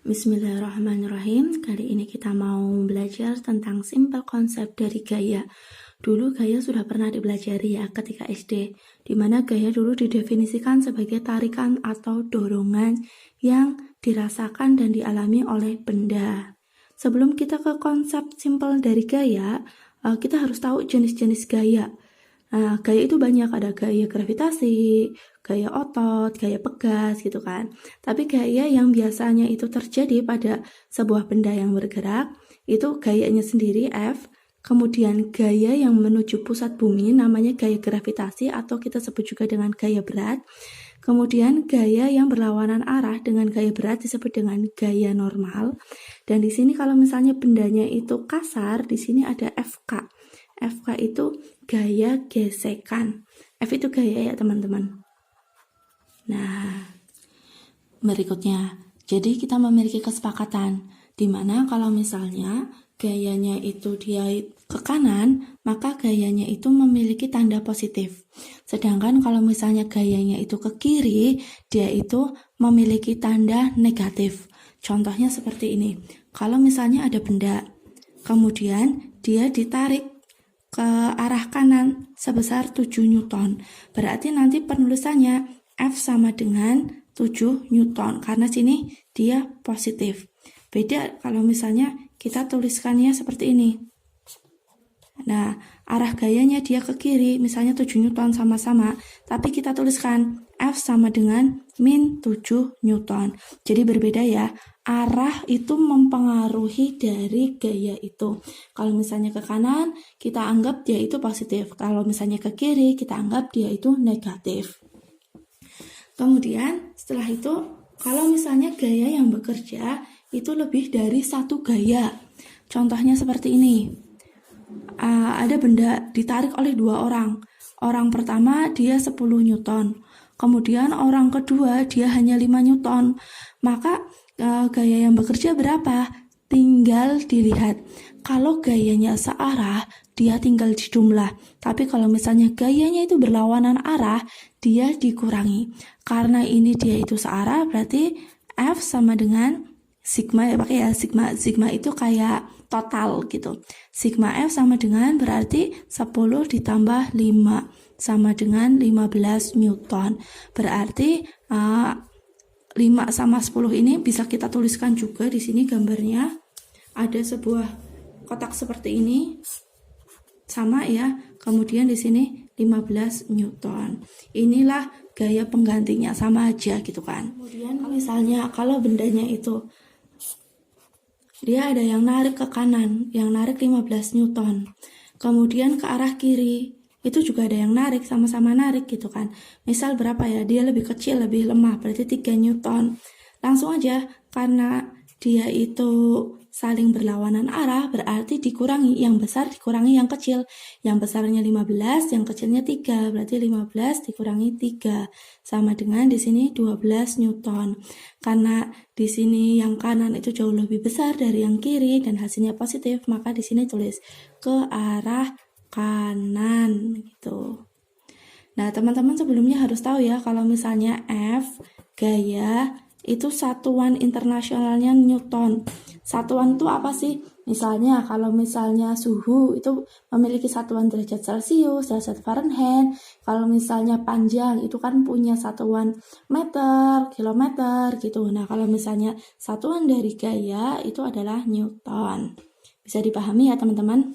Bismillahirrahmanirrahim. Kali ini kita mau belajar tentang simple konsep dari gaya. Dulu gaya sudah pernah dipelajari ya ketika SD, di mana gaya dulu didefinisikan sebagai tarikan atau dorongan yang dirasakan dan dialami oleh benda. Sebelum kita ke konsep simple dari gaya, kita harus tahu jenis-jenis gaya. Nah, gaya itu banyak, ada gaya gravitasi, gaya otot, gaya pegas gitu kan. Tapi gaya yang biasanya itu terjadi pada sebuah benda yang bergerak, itu gayanya sendiri F. Kemudian gaya yang menuju pusat bumi namanya gaya gravitasi atau kita sebut juga dengan gaya berat. Kemudian gaya yang berlawanan arah dengan gaya berat disebut dengan gaya normal. Dan di sini kalau misalnya bendanya itu kasar, di sini ada FK. FK itu gaya gesekan. F itu gaya ya teman-teman. Nah, berikutnya, jadi kita memiliki kesepakatan di mana kalau misalnya gayanya itu dia ke kanan, maka gayanya itu memiliki tanda positif. Sedangkan kalau misalnya gayanya itu ke kiri, dia itu memiliki tanda negatif. Contohnya seperti ini. Kalau misalnya ada benda, kemudian dia ditarik ke arah kanan sebesar 7 Newton. Berarti nanti penulisannya F sama dengan 7 Newton karena sini dia positif. Beda kalau misalnya kita tuliskannya seperti ini. Nah, arah gayanya dia ke kiri, misalnya 7 Newton sama-sama, tapi kita tuliskan F sama dengan min 7 Newton. Jadi berbeda ya, arah itu mempengaruhi dari gaya itu. Kalau misalnya ke kanan, kita anggap dia itu positif. Kalau misalnya ke kiri, kita anggap dia itu negatif. Kemudian setelah itu, kalau misalnya gaya yang bekerja itu lebih dari satu gaya. Contohnya seperti ini. Ada benda ditarik oleh dua orang. Orang pertama dia 10 Newton. Kemudian orang kedua dia hanya 5 Newton. Maka gaya yang bekerja berapa? Tinggal dilihat. Kalau gayanya searah, dia tinggal dijumlah. Tapi kalau misalnya gayanya itu berlawanan arah, dia dikurangi. Karena ini dia itu searah, berarti F sama dengan sigma ya, pakai ya sigma. Sigma itu kayak total gitu. Sigma F sama dengan berarti 10 ditambah 5 sama dengan 15 Newton. Berarti 5 sama 10 ini bisa kita tuliskan juga di sini gambarnya. Ada sebuah kotak seperti ini. Sama ya. Kemudian di sini 15 Newton. Inilah gaya penggantinya, sama aja gitu kan. Kemudian misalnya kalau bendanya itu dia ada yang narik ke kanan, yang narik 15 Newton. Kemudian ke arah kiri, itu juga ada yang narik, sama-sama narik gitu kan. Misal berapa ya, dia lebih kecil, lebih lemah, berarti 3 Newton. Langsung aja, karena dia itu saling berlawanan arah, berarti dikurangi, yang besar dikurangi yang kecil. Yang besarnya 15, yang kecilnya 3, berarti 15 dikurangi 3. Sama dengan di sini 12 Newton. Karena di sini yang kanan itu jauh lebih besar dari yang kiri dan hasilnya positif, maka di sini tulis ke arah kanan gitu. Nah, teman-teman sebelumnya harus tahu ya kalau misalnya F gaya itu satuan internasionalnya Newton. Satuan itu apa sih? Misalnya kalau misalnya suhu itu memiliki satuan derajat Celcius, derajat Fahrenheit. Kalau misalnya panjang itu kan punya satuan meter, kilometer gitu. Nah, kalau misalnya satuan dari gaya itu adalah Newton. Bisa dipahami ya teman-teman?